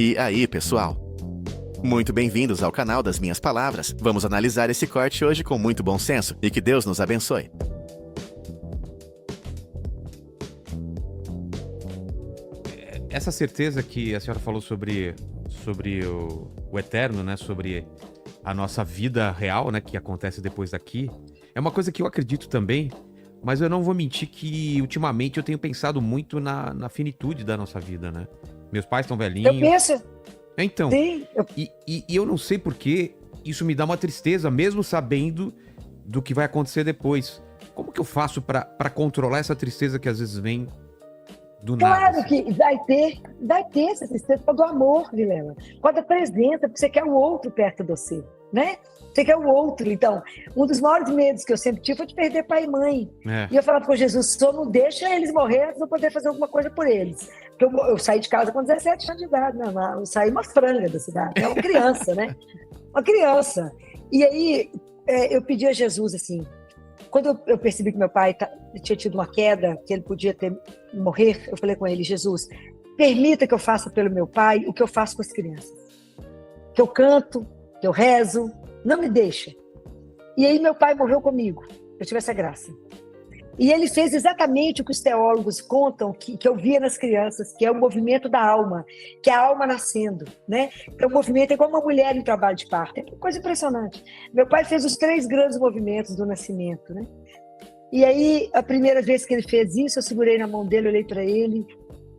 E aí, pessoal? Muito bem-vindos ao canal das Minhas Palavras. Vamos analisar esse corte hoje com muito bom senso e que Deus nos abençoe. Essa certeza que a senhora falou sobre o eterno, né? Sobre a nossa vida real, né? Que acontece depois daqui. É uma coisa que eu acredito também, mas eu não vou mentir que ultimamente eu tenho pensado muito na finitude da nossa vida, né? Meus pais estão Eu velhinhos. penso, Então, sim, e eu não sei por que isso me dá uma tristeza, mesmo sabendo do que vai acontecer depois. Como que eu faço pra controlar essa tristeza que às vezes vem do nada? claro Assim? que vai ter essa tristeza do amor, Vilela. Quando a presença, porque você quer o outro perto de você, né? Você quer o outro. Então, um dos maiores medos que eu sempre tive foi de perder pai e mãe. É. E eu falava com Jesus, só não deixa eles morrer antes de eu poder fazer alguma coisa por eles. Porque eu saí de casa com 17 anos de idade, né? Eu saí uma franga da cidade, uma criança, né? Uma criança. E aí, eu pedi a Jesus, assim, quando eu percebi que meu pai tinha tido uma queda, que ele podia morrer, eu falei com ele, Jesus, permita que eu faça pelo meu pai o que eu faço com as crianças. Que eu canto, que eu rezo, não me deixa. E aí meu pai morreu comigo, eu tive essa graça. E ele fez exatamente o que os teólogos contam que eu via nas crianças, que é o movimento da alma, que é a alma nascendo, né? Que é um movimento igual uma mulher em trabalho de parto. É uma coisa impressionante. Meu pai fez os 3 grandes movimentos do nascimento, né? E aí, a primeira vez que ele fez isso, eu segurei na mão dele, olhei para ele,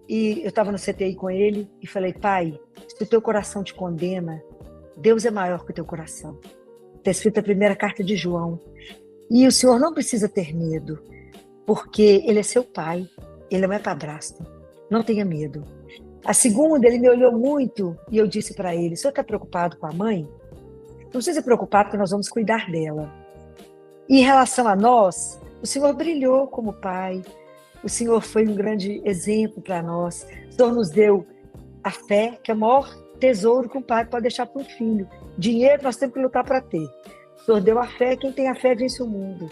e eu estava no CTI com ele, e falei, pai, se o teu coração te condena, Deus é maior que o teu coração. Está escrito a primeira carta de João. E o senhor não precisa ter medo, porque ele é seu pai, ele não é padrasto. Não tenha medo. A segunda, ele me olhou muito e eu disse para ele, o senhor está preocupado com a mãe? Não precisa se preocupar porque nós vamos cuidar dela. E em relação a nós, o senhor brilhou como pai, o senhor foi um grande exemplo para nós, o senhor nos deu a fé, que é o maior tesouro que um pai pode deixar para um filho. Dinheiro nós temos que lutar para ter. O senhor deu a fé, quem tem a fé vence o mundo.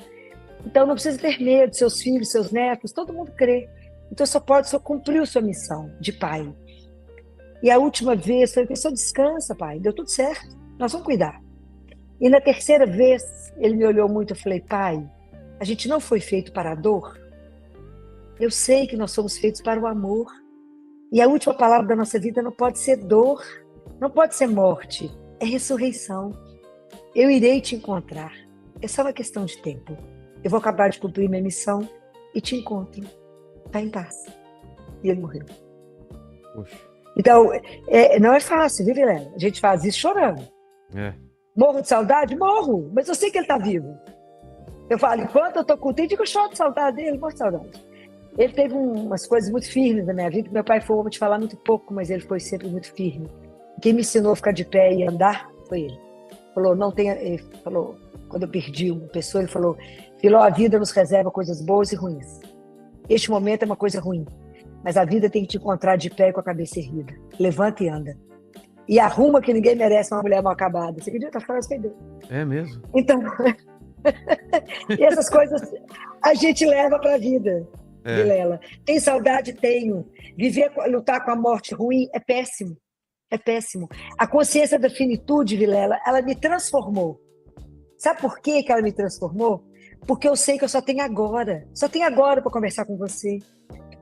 Então não precisa ter medo, seus filhos, seus netos, todo mundo crê. Então só cumpriu sua missão de pai. E a última vez, foi que só descansa, pai, deu tudo certo, nós vamos cuidar. E na terceira vez, ele me olhou muito, eu falei, pai, a gente não foi feito para a dor? Eu sei que nós somos feitos para o amor. E a última palavra da nossa vida não pode ser dor, não pode ser morte, é ressurreição. Eu irei te encontrar. É só uma questão de tempo. Eu vou acabar de cumprir minha missão e te encontro. Está em paz. E ele morreu. Poxa. Então, não é fácil, viu, Vilela? A gente faz isso chorando. É. Morro de saudade? Morro, mas eu sei que ele está vivo. Eu falo, enquanto eu estou com o tempo, eu choro de saudade dele, morro de saudade. Ele teve umas coisas muito firmes na minha vida. Meu pai foi, vou te falar, muito pouco, mas ele foi sempre muito firme. Quem me ensinou a ficar de pé e andar foi ele. Ele falou, quando eu perdi uma pessoa, ele falou, filho, a vida nos reserva coisas boas e ruins. Este momento é uma coisa ruim, mas a vida tem que te encontrar de pé com a cabeça erguida. Levanta e anda. E arruma que ninguém merece uma mulher mal acabada. Você acredita? A frase foi dele. É mesmo? Então, e essas coisas a gente leva para a vida, Vilela. Tem saudade? Tenho. Lutar com a morte ruim é péssimo. É péssimo. A consciência da finitude, Vilela, ela me transformou. Sabe por que ela me transformou? Porque eu sei que eu só tenho agora. Só tenho agora para conversar com você.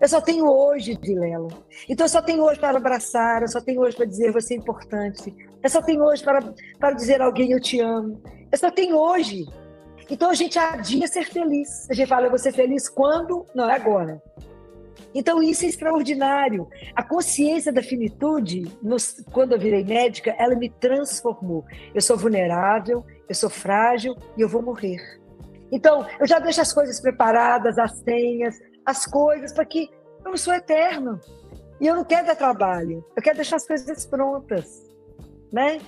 Eu só tenho hoje, Vilela. Então eu só tenho hoje para abraçar, eu só tenho hoje para dizer você é importante. Eu só tenho hoje para dizer a alguém eu te amo. Eu só tenho hoje. Então a gente adia ser feliz. A gente fala, eu vou ser feliz quando? Não, é agora. Então isso é extraordinário. A consciência da finitude, quando eu virei médica, ela me transformou. Eu sou vulnerável, eu sou frágil e eu vou morrer. Então eu já deixo as coisas preparadas, as senhas, as coisas, para que eu não sou eterno. E eu não quero dar trabalho, eu quero deixar as coisas prontas, né?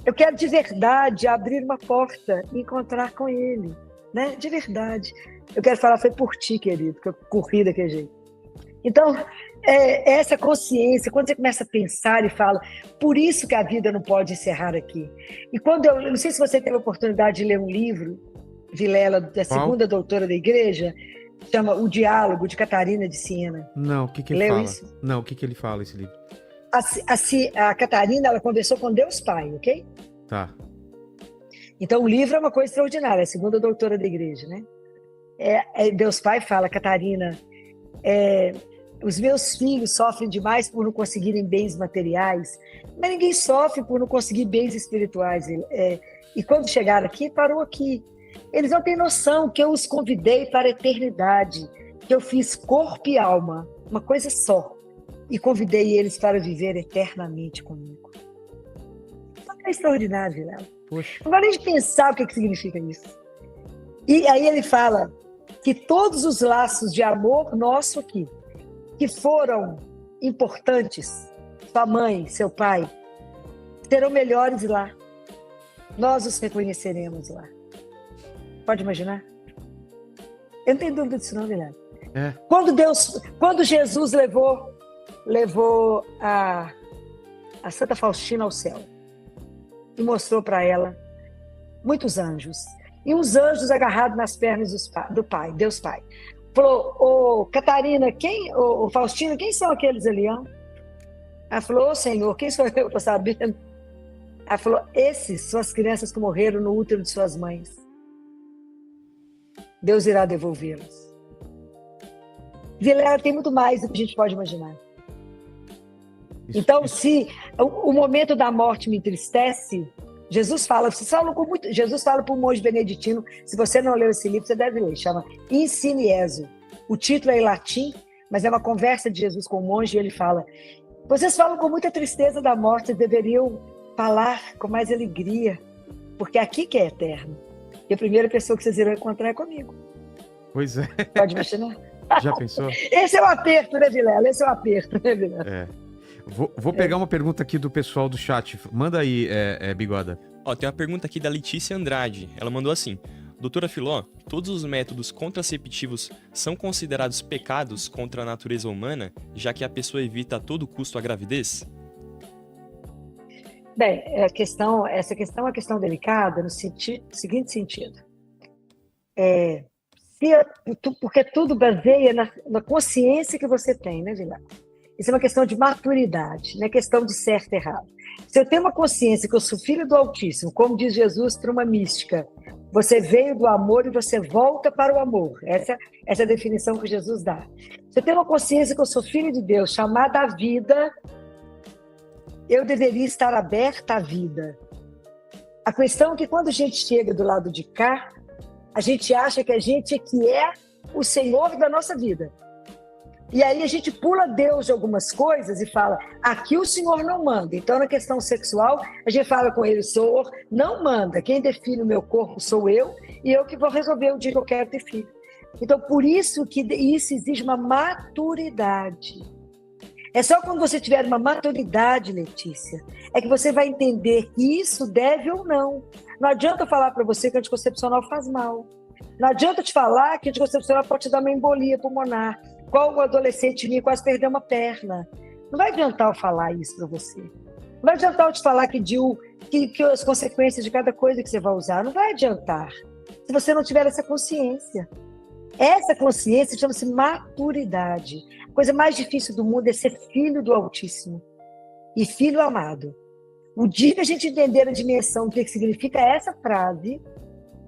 Eu quero de verdade abrir uma porta e encontrar com ele, né? De verdade. Eu quero falar, foi por ti, querido, que eu corri daquele jeito. Então, essa consciência, quando você começa a pensar e fala, por isso que a vida não pode encerrar aqui. E quando eu não sei se você teve a oportunidade de ler um livro, Vilela, da segunda doutora da igreja, chama O Diálogo, de Catarina de Siena. Não, o que ele Leu fala? isso? Não, o que ele fala, esse livro? a Catarina, ela conversou com Deus Pai, ok? Tá. Então, o livro é uma coisa extraordinária, é a segunda doutora da igreja, né? Deus Pai fala, Catarina, os meus filhos sofrem demais por não conseguirem bens materiais, mas ninguém sofre por não conseguir bens espirituais. E quando chegaram aqui, parou aqui. Eles não têm noção que eu os convidei para a eternidade, que eu fiz corpo e alma, uma coisa só, e convidei eles para viver eternamente comigo. É extraordinário, Vilela. Poxa. Não vou nem de pensar o que significa isso. E aí ele fala que todos os laços de amor nosso aqui, que foram importantes, sua mãe, seu pai, serão melhores lá. Nós os reconheceremos lá. Pode imaginar? Eu não tenho dúvida disso não, Guilherme. Quando Jesus levou a Santa Faustina ao céu e mostrou para ela muitos anjos, e uns anjos agarrados nas pernas do Pai, Deus Pai. Falou, Catarina, Faustina, quem são aqueles ali? Ó? Ela falou, Senhor, quem sou eu? Estou sabendo. Ela falou, esses são as crianças que morreram no útero de suas mães. Deus irá devolvê-los. Vilela, tem muito mais do que a gente pode imaginar. Então, se o momento da morte me entristece, Jesus fala para o monge beneditino, se você não leu esse livro, você deve ler, chama Insinieso. O título é em latim, mas é uma conversa de Jesus com o monge, e ele fala, vocês falam com muita tristeza da morte, vocês deveriam falar com mais alegria, porque aqui que é eterno. E a primeira pessoa que vocês irão encontrar é comigo. Pois é. Pode imaginar? Já pensou? Esse é o aperto, né, Vilela? Esse é o aperto, né, Vilela? Vou pegar uma pergunta aqui do pessoal do chat. Manda aí, Bigoda. Tem uma pergunta aqui da Letícia Andrade. Ela mandou assim: Doutora Filó, todos os métodos contraceptivos são considerados pecados contra a natureza humana, já que a pessoa evita a todo custo a gravidez? Bem, essa questão é uma questão delicada no seguinte sentido. Porque tudo baseia na consciência que você tem, né, Vilela? Isso é uma questão de maturidade, não é questão de certo e errado. Se eu tenho uma consciência que eu sou filho do Altíssimo, como diz Jesus para uma mística, você veio do amor e você volta para o amor. Essa é a definição que Jesus dá. Se eu tenho uma consciência que eu sou filho de Deus, chamada à vida, eu deveria estar aberta à vida. A questão é que quando a gente chega do lado de cá, a gente acha que a gente é o Senhor da nossa vida. E aí a gente pula Deus de algumas coisas e fala, aqui o Senhor não manda. Então, na questão sexual, a gente fala com ele, o Senhor não manda. Quem define o meu corpo sou eu, e eu que vou resolver o dia que eu quero ter filho. Então, por isso que isso exige uma maturidade. É só quando você tiver uma maturidade, Letícia, é que você vai entender que isso deve ou não. Não adianta eu falar para você que anticoncepcional faz mal. Não adianta eu te falar que anticoncepcional pode te dar uma embolia pulmonar. Qual o adolescente minha quase perdeu uma perna. Não vai adiantar eu falar isso para você. Não vai adiantar eu te falar que as consequências de cada coisa que você vai usar. Não vai adiantar. Se você não tiver essa consciência. Essa consciência chama-se maturidade. A coisa mais difícil do mundo é ser filho do Altíssimo. E filho amado. O dia que a gente entender a dimensão do que significa essa frase,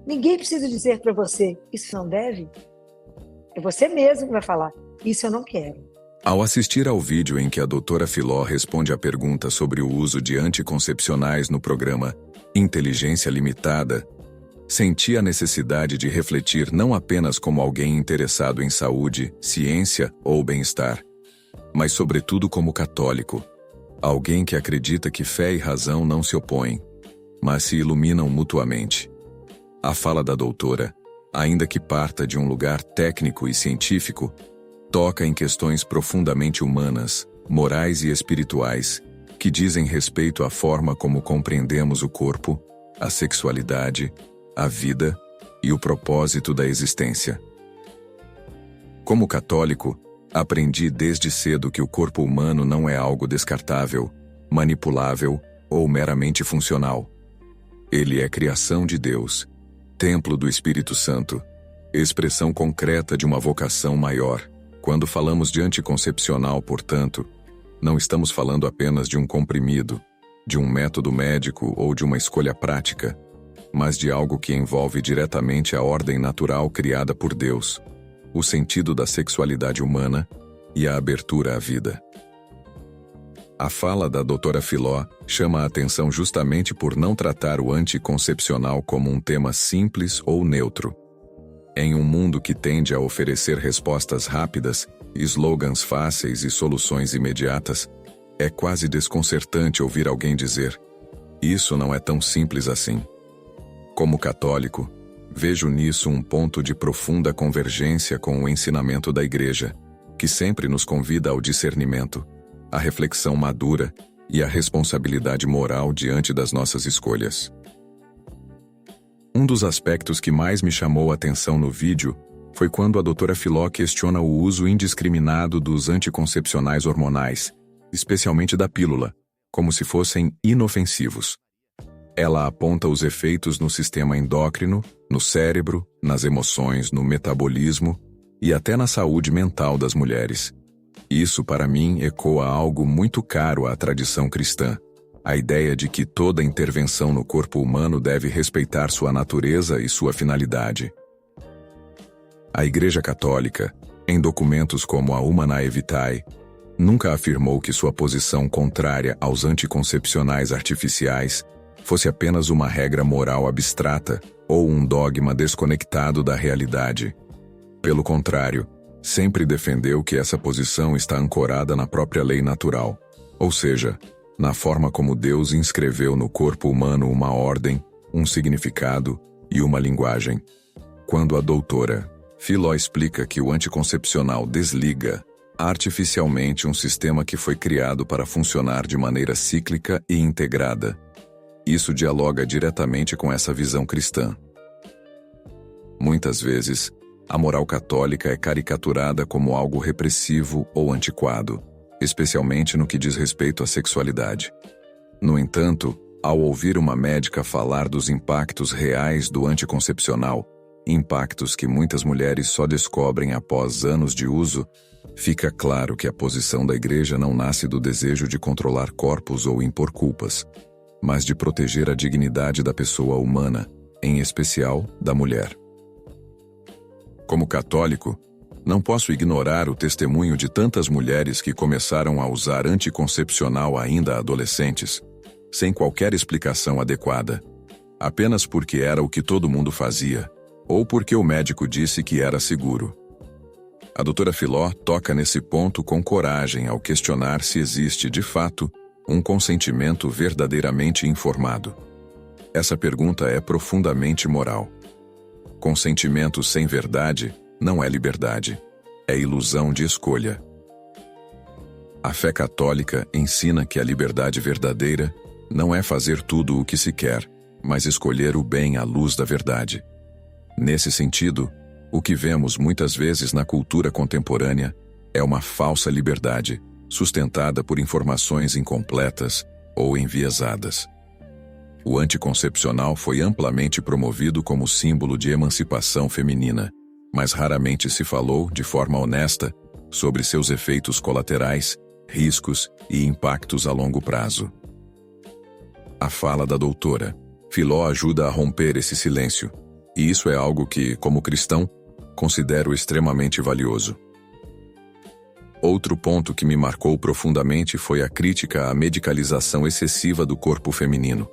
ninguém precisa dizer para você, isso não deve. É você mesmo que vai falar, isso eu não quero. Ao assistir ao vídeo em que a doutora Filó responde à pergunta sobre o uso de anticoncepcionais no programa Inteligência Limitada, senti a necessidade de refletir não apenas como alguém interessado em saúde, ciência ou bem-estar, mas sobretudo como católico, alguém que acredita que fé e razão não se opõem, mas se iluminam mutuamente. A fala da doutora, ainda que parta de um lugar técnico e científico, toca em questões profundamente humanas, morais e espirituais, que dizem respeito à forma como compreendemos o corpo, a sexualidade, a vida e o propósito da existência. Como católico, aprendi desde cedo que o corpo humano não é algo descartável, manipulável ou meramente funcional. Ele é criação de Deus, templo do Espírito Santo, expressão concreta de uma vocação maior. Quando falamos de anticoncepcional, portanto, Não estamos falando apenas de um comprimido, de um método médico ou de uma escolha prática, mas de algo que envolve diretamente a ordem natural criada por Deus, o sentido da sexualidade humana e a abertura à vida. A fala da doutora Filó chama a atenção justamente por não tratar o anticoncepcional como um tema simples ou neutro. Em um mundo que tende a oferecer respostas rápidas, slogans fáceis e soluções imediatas, é quase desconcertante ouvir alguém dizer: "Isso não é tão simples assim." Como católico, vejo nisso um ponto de profunda convergência com o ensinamento da Igreja, que sempre nos convida ao discernimento, à reflexão madura e à responsabilidade moral diante das nossas escolhas. Um dos aspectos que mais me chamou a atenção no vídeo foi quando a doutora Filó questiona o uso indiscriminado dos anticoncepcionais hormonais, especialmente da pílula, como se fossem inofensivos. Ela aponta os efeitos no sistema endócrino, no cérebro, nas emoções, no metabolismo e até na saúde mental das mulheres. Isso, para mim, ecoa algo muito caro à tradição cristã: a ideia de que toda intervenção no corpo humano deve respeitar sua natureza e sua finalidade. A Igreja Católica, em documentos como a Humanae Vitae, nunca afirmou que sua posição contrária aos anticoncepcionais artificiais fosse apenas uma regra moral abstrata ou um dogma desconectado da realidade. Pelo contrário, sempre defendeu que essa posição está ancorada na própria lei natural, ou seja, na forma como Deus inscreveu no corpo humano uma ordem, um significado e uma linguagem. Quando a doutora Filó explica que o anticoncepcional desliga artificialmente um sistema que foi criado para funcionar de maneira cíclica e integrada, isso dialoga diretamente com essa visão cristã. Muitas vezes, a moral católica é caricaturada como algo repressivo ou antiquado, especialmente no que diz respeito à sexualidade. No entanto, ao ouvir uma médica falar dos impactos reais do anticoncepcional, impactos que muitas mulheres só descobrem após anos de uso, fica claro que a posição da Igreja não nasce do desejo de controlar corpos ou impor culpas, mas de proteger a dignidade da pessoa humana, em especial da mulher. Como católico, não posso ignorar o testemunho de tantas mulheres que começaram a usar anticoncepcional ainda adolescentes, sem qualquer explicação adequada, apenas porque era o que todo mundo fazia, ou porque o médico disse que era seguro. A doutora Filó toca nesse ponto com coragem ao questionar se existe, de fato, um consentimento verdadeiramente informado. Essa pergunta é profundamente moral. Consentimento sem verdade não é liberdade, é ilusão de escolha. A fé católica ensina que a liberdade verdadeira não é fazer tudo o que se quer, mas escolher o bem à luz da verdade. Nesse sentido, o que vemos muitas vezes na cultura contemporânea é uma falsa liberdade, sustentada por informações incompletas ou enviesadas. O anticoncepcional foi amplamente promovido como símbolo de emancipação feminina, mas raramente se falou, de forma honesta, sobre seus efeitos colaterais, riscos e impactos a longo prazo. A fala da doutora Filó ajuda a romper esse silêncio, e isso é algo que, como cristão, considero extremamente valioso. Outro ponto que me marcou profundamente foi a crítica à medicalização excessiva do corpo feminino.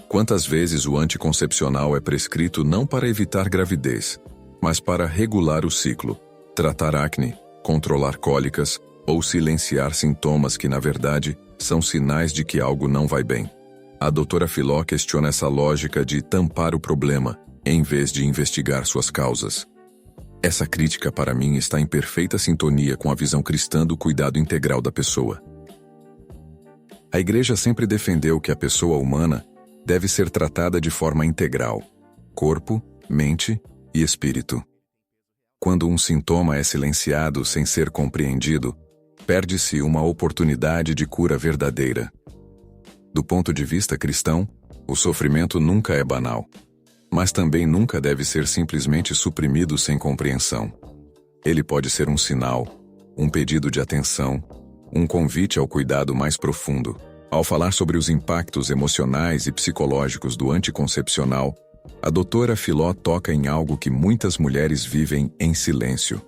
Quantas vezes o anticoncepcional é prescrito não para evitar gravidez, mas para regular o ciclo, tratar acne, controlar cólicas ou silenciar sintomas que, na verdade, são sinais de que algo não vai bem. A doutora Filó questiona essa lógica de tampar o problema, em vez de investigar suas causas. Essa crítica, para mim, está em perfeita sintonia com a visão cristã do cuidado integral da pessoa. A Igreja sempre defendeu que a pessoa humana deve ser tratada de forma integral: corpo, mente e espírito. Quando um sintoma é silenciado sem ser compreendido, perde-se uma oportunidade de cura verdadeira. Do ponto de vista cristão, o sofrimento nunca é banal, mas também nunca deve ser simplesmente suprimido sem compreensão. Ele pode ser um sinal, um pedido de atenção, um convite ao cuidado mais profundo. Ao falar sobre os impactos emocionais e psicológicos do anticoncepcional, a doutora Filó toca em algo que muitas mulheres vivem em silêncio: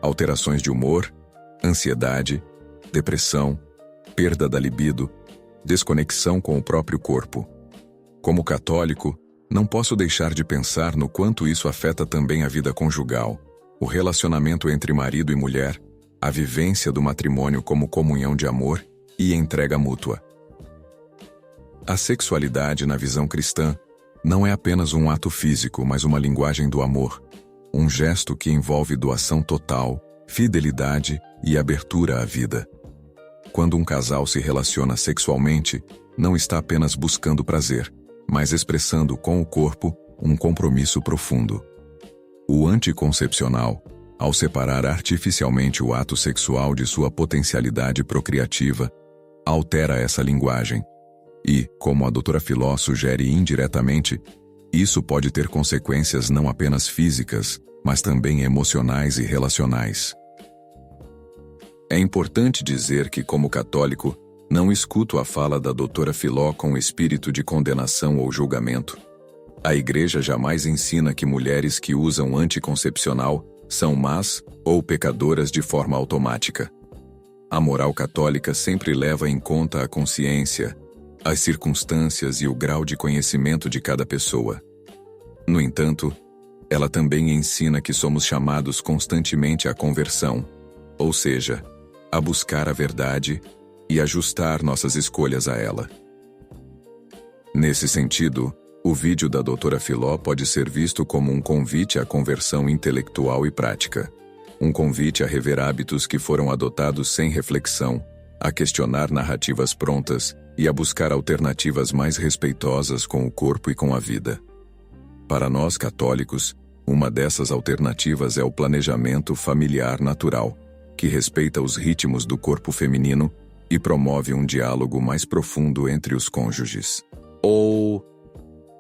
alterações de humor, ansiedade, depressão, perda da libido, desconexão com o próprio corpo. Como católico, não posso deixar de pensar no quanto isso afeta também a vida conjugal, o relacionamento entre marido e mulher, a vivência do matrimônio como comunhão de amor e entrega mútua. A sexualidade, na visão cristã, não é apenas um ato físico, mas uma linguagem do amor, um gesto que envolve doação total, fidelidade e abertura à vida. Quando um casal se relaciona sexualmente, não está apenas buscando prazer, mas expressando com o corpo um compromisso profundo. O anticoncepcional, ao separar artificialmente o ato sexual de sua potencialidade procriativa, altera essa linguagem. E, como a doutora Filó sugere indiretamente, isso pode ter consequências não apenas físicas, mas também emocionais e relacionais. É importante dizer que, como católico, não escuto a fala da doutora Filó com espírito de condenação ou julgamento. A Igreja jamais ensina que mulheres que usam anticoncepcional são más ou pecadoras de forma automática. A moral católica sempre leva em conta a consciência, as circunstâncias e o grau de conhecimento de cada pessoa. No entanto, ela também ensina que somos chamados constantemente à conversão, ou seja, a buscar a verdade e ajustar nossas escolhas a ela. Nesse sentido, o vídeo da doutora Filó pode ser visto como um convite à conversão intelectual e prática. Um convite a rever hábitos que foram adotados sem reflexão, a questionar narrativas prontas e a buscar alternativas mais respeitosas com o corpo e com a vida. Para nós católicos, uma dessas alternativas é o planejamento familiar natural, que respeita os ritmos do corpo feminino e promove um diálogo mais profundo entre os cônjuges.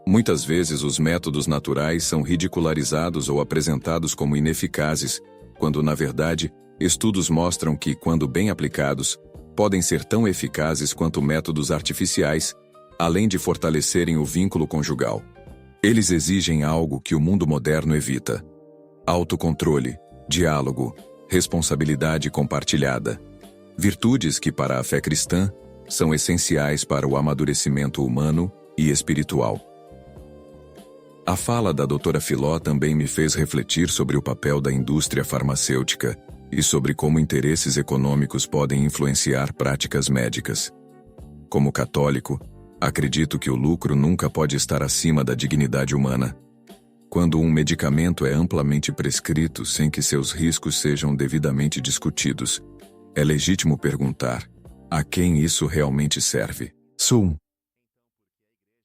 Muitas vezes os métodos naturais são ridicularizados ou apresentados como ineficazes, quando, na verdade, estudos mostram que, quando bem aplicados, podem ser tão eficazes quanto métodos artificiais, além de fortalecerem o vínculo conjugal. Eles exigem algo que o mundo moderno evita: autocontrole, diálogo, responsabilidade compartilhada. Virtudes que, para a fé cristã, são essenciais para o amadurecimento humano e espiritual. A fala da doutora Filó também me fez refletir sobre o papel da indústria farmacêutica e sobre como interesses econômicos podem influenciar práticas médicas. Como católico, acredito que o lucro nunca pode estar acima da dignidade humana. Quando um medicamento é amplamente prescrito sem que seus riscos sejam devidamente discutidos, é legítimo perguntar: a quem isso realmente serve?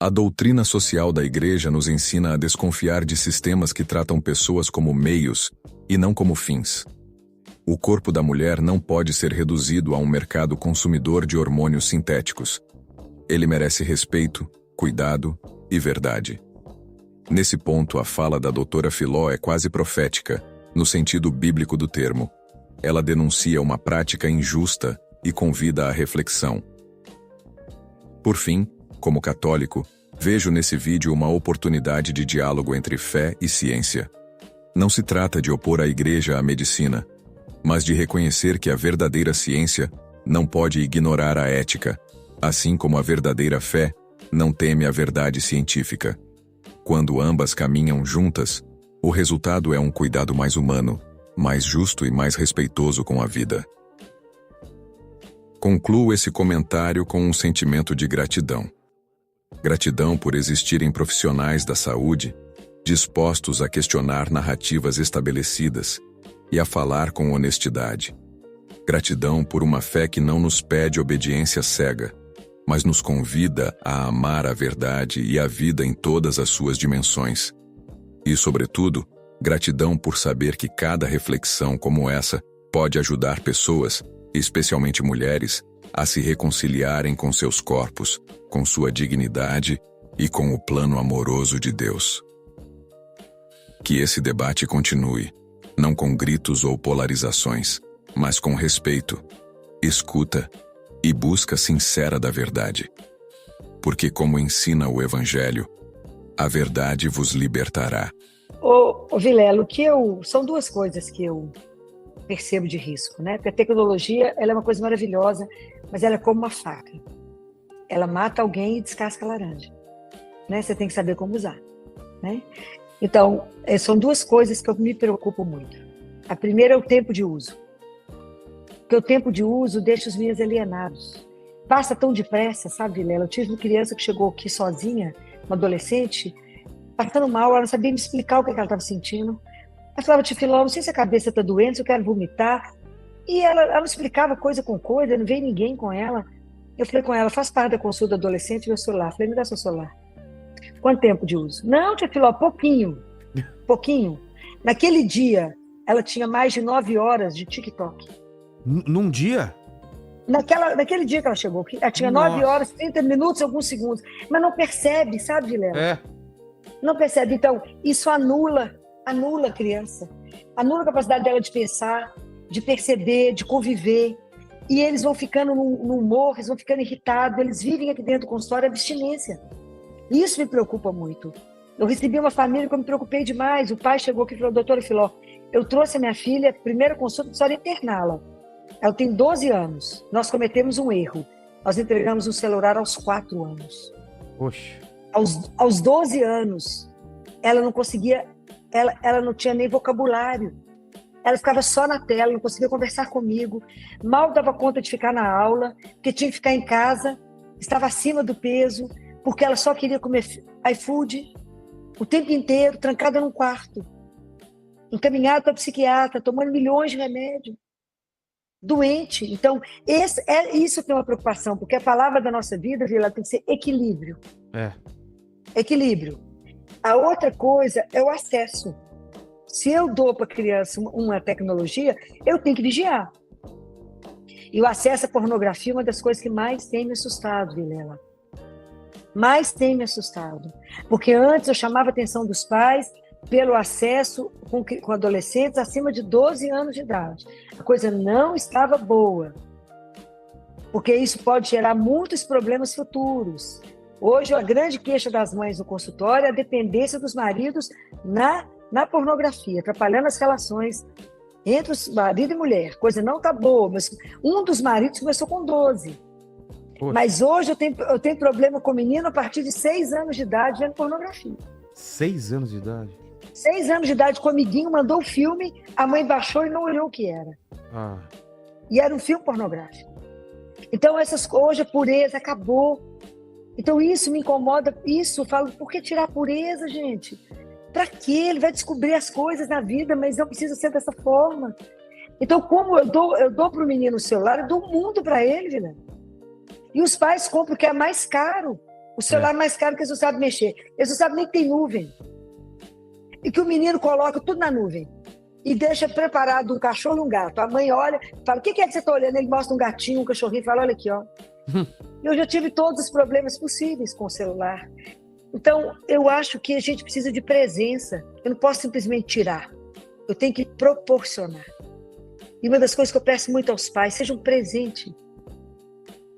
A doutrina social da Igreja nos ensina a desconfiar de sistemas que tratam pessoas como meios e não como fins. O corpo da mulher não pode ser reduzido a um mercado consumidor de hormônios sintéticos. Ele merece respeito, cuidado e verdade. Nesse ponto, a fala da doutora Filó é quase profética, no sentido bíblico do termo. Ela denuncia uma prática injusta e convida à reflexão. Por fim, como católico, vejo nesse vídeo uma oportunidade de diálogo entre fé e ciência. Não se trata de opor a Igreja à medicina, mas de reconhecer que a verdadeira ciência não pode ignorar a ética, assim como a verdadeira fé não teme a verdade científica. Quando ambas caminham juntas, o resultado é um cuidado mais humano, mais justo e mais respeitoso com a vida. Concluo esse comentário com um sentimento de gratidão. Gratidão por existirem profissionais da saúde dispostos a questionar narrativas estabelecidas e a falar com honestidade. Gratidão por uma fé que não nos pede obediência cega, mas nos convida a amar a verdade e a vida em todas as suas dimensões. E, sobretudo, gratidão por saber que cada reflexão como essa pode ajudar pessoas, especialmente mulheres, a se reconciliarem com seus corpos, com sua dignidade e com o plano amoroso de Deus. Que esse debate continue, não com gritos ou polarizações, mas com respeito, escuta e busca sincera da verdade. Porque, como ensina o Evangelho, a verdade vos libertará. Ô Vilela, são duas coisas que eu percebo de risco, né? Porque a tecnologia, ela é uma coisa maravilhosa, mas ela é como uma faca. Ela mata alguém e descasca a laranja, né? Você tem que saber como usar, né? Então, são duas coisas que eu me preocupo muito. A primeira é o tempo de uso. Porque o tempo de uso deixa os meninos alienados. Passa tão depressa, sabe, Vilela? Eu tive uma criança que chegou aqui sozinha, uma adolescente, passando mal, ela não sabia me explicar o que ela estava sentindo. Ela falava, tia Filó, não sei se a cabeça está doente, se eu quero vomitar. E ela não explicava coisa com coisa, não veio ninguém com ela. Eu falei com ela, faz parte da consulta do adolescente, meu celular. Eu falei, me dá seu celular. Quanto tempo de uso? Não, tia Filó, pouquinho. Pouquinho. Naquele dia, ela tinha mais de 9 horas de TikTok. Num dia? Naquele dia que ela chegou aqui, ela tinha 9 horas, 30 minutos, alguns segundos. Mas não percebe, sabe, Vilela? É. Não percebe. Então, isso anula a criança. Anula a capacidade dela de pensar, de perceber, de conviver. E eles vão ficando no humor, eles vão ficando irritados, eles vivem aqui dentro do consultório abstinência. Isso me preocupa muito. Eu recebi uma família que eu me preocupei demais. O pai chegou aqui e falou, doutora Filó, eu trouxe a minha filha, primeira consulta, só de interná-la. Ela tem 12 anos. Nós cometemos um erro. Nós entregamos um celular aos 4 anos. Poxa. Aos 12 anos, ela não conseguia, ela não tinha nem vocabulário. Ela ficava só na tela, não conseguia conversar comigo. Mal dava conta de ficar na aula, porque tinha que ficar em casa, estava acima do peso, porque ela só queria comer iFood o tempo inteiro, trancada num quarto, encaminhada para psiquiatra, tomando milhões de remédios. Doente. Então, isso que é uma preocupação, porque a palavra da nossa vida, ela tem que ser equilíbrio. Equilíbrio. A outra coisa é o acesso. Se eu dou para a criança uma tecnologia, eu tenho que vigiar. E o acesso à pornografia é uma das coisas que mais tem me assustado, Vilela. Mais tem me assustado. Porque antes eu chamava a atenção dos pais pelo acesso com adolescentes acima de 12 anos de idade. A coisa não estava boa, porque isso pode gerar muitos problemas futuros. Hoje, a grande queixa das mães no consultório é a dependência dos maridos na pornografia, atrapalhando as relações entre os marido e mulher. Coisa não está boa, mas um dos maridos começou com 12. Poxa. Mas hoje eu tenho problema com menino a partir de 6 anos de idade vendo pornografia. 6 anos de idade? 6 anos de idade, com o amiguinho, mandou o filme, a mãe baixou e não olhou o que era. E era um filme pornográfico. Então, hoje a pureza acabou. Então, isso me incomoda. Isso, eu falo, por que tirar a pureza, gente? Para quê? Ele vai descobrir as coisas na vida, mas não precisa ser dessa forma. Então, como eu dou para o menino o celular, eu dou o mundo para ele, né? E os pais compram o que é mais caro. O celular é mais caro que eles não sabem mexer. Eles não sabem nem que tem nuvem. E que o menino coloca tudo na nuvem. E deixa preparado um cachorro e um gato. A mãe olha, fala, o que é que você está olhando? Ele mostra um gatinho, um cachorrinho, e fala, olha aqui, ó. Eu já tive todos os problemas possíveis com o celular. Então, eu acho que a gente precisa de presença. Eu não posso simplesmente tirar. Eu tenho que proporcionar. E uma das coisas que eu peço muito aos pais, seja um presente.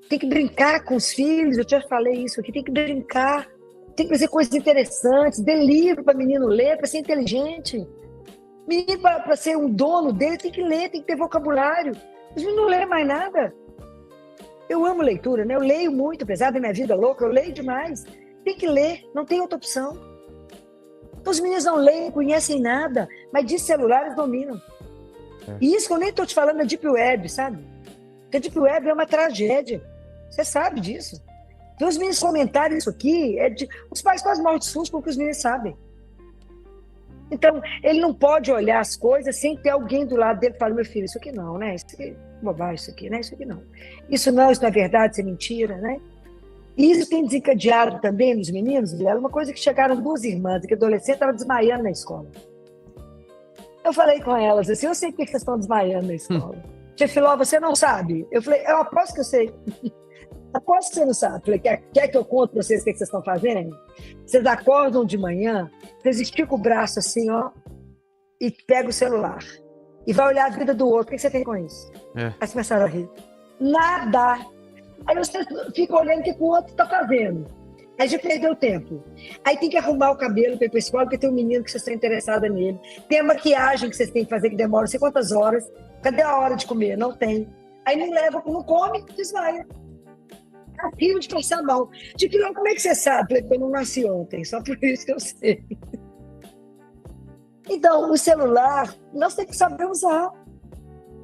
Tem que brincar com os filhos, eu já falei isso aqui, tem que brincar. Tem que fazer coisas interessantes, dê livro para menino ler, para ser inteligente. Menino, para ser um dono dele, tem que ler, tem que ter vocabulário. Os meninos não leem mais nada. Eu amo leitura, né? Eu leio muito, apesar da minha vida louca, eu leio demais. Tem que ler, não tem outra opção. Então, os meninos não leem, conhecem nada, mas de celular eles dominam. E isso que eu nem estou te falando da Deep Web, sabe? Porque a Deep Web é uma tragédia. Você sabe disso. Então, os meninos comentarem isso aqui, os pais quase morrem de susto porque os meninos sabem. Então, ele não pode olhar as coisas sem ter alguém do lado dele que fala, meu filho, isso aqui não, né? Isso aqui é bobagem, isso aqui, né? Isso aqui não. Isso não é verdade, isso é mentira, né? E isso tem desencadeado também nos meninos, Vilela, uma coisa que chegaram 2 irmãs, que adolescente estava desmaiando na escola. Eu falei com elas assim, eu sei por que vocês estão desmaiando na escola. Tia Filó, você não sabe? Eu falei, eu aposto que eu sei. Aposto que você não sabe. Falei, quer que eu conte para vocês o que vocês estão fazendo? Vocês acordam de manhã, vocês esticam o braço assim, ó, e pegam o celular. E vai olhar a vida do outro. O que você tem com isso? Aí começaram a rir. Nada. Aí você fica olhando o que o outro está fazendo. Aí já perdeu tempo. Aí tem que arrumar o cabelo para ir para a escola, porque tem um menino que você está interessada nele. Tem a maquiagem que vocês têm que fazer, que demora não sei quantas horas. Cadê a hora de comer? Não tem. Aí não leva, não come, desmaia. É horrível de passar mal. De que como é que você sabe? Eu não nasci ontem, só por isso que eu sei. Então, o celular, nós temos que saber usar.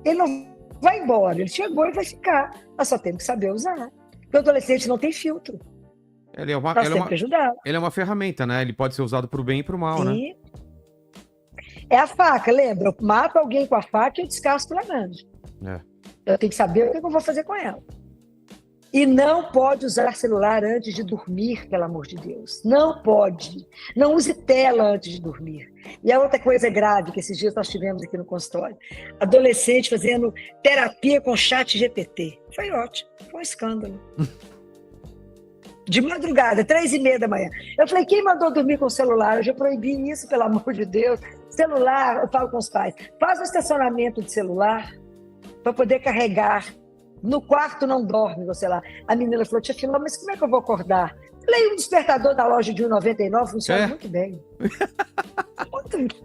Ele não vai embora, ele chegou e vai ficar. Nós só temos que saber usar. Porque o adolescente não tem filtro. Ele é uma, Nós ele é temos uma, que ajudar. ele é uma ferramenta, né? Ele pode ser usado pro bem e pro mal, né? E é a faca, lembra? Eu mato alguém com a faca e eu descasco ela grande. É. Eu tenho que saber o que eu vou fazer com ela. E não pode usar celular antes de dormir, pelo amor de Deus. Não pode. Não use tela antes de dormir. E a outra coisa grave que esses dias nós tivemos aqui no consultório. Adolescente fazendo terapia com chat GPT. Foi ótimo. Foi um escândalo. De madrugada, 3h30 da manhã. Eu falei, quem mandou dormir com o celular? Eu já proibi isso, pelo amor de Deus. Celular, eu falo com os pais, faz um estacionamento de celular para poder carregar. No quarto não dorme, sei lá. A menina falou, tia Filó, mas como é que eu vou acordar? Falei, um despertador da loja de R$1,99 funciona muito bem.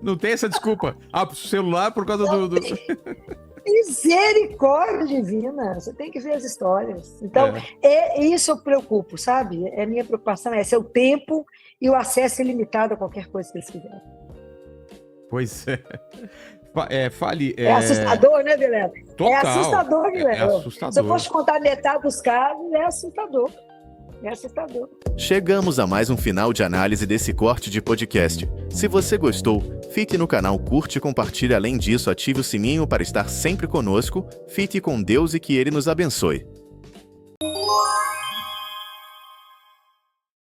Não tem essa desculpa. Pro celular por causa do... Misericórdia divina, você tem que ver as histórias. Então, isso eu preocupo, sabe? A minha preocupação é o tempo e o acesso ilimitado a qualquer coisa que eles quiserem. Pois é. Fale... É assustador, né, Vilela? Total. É assustador, Vilela. É assustador. Se eu fosse contar metade dos casos, é assustador. É assustador. Chegamos a mais um final de análise desse corte de podcast. Se você gostou, fique no canal, curte e compartilhe. Além disso, ative o sininho para estar sempre conosco. Fique com Deus e que Ele nos abençoe.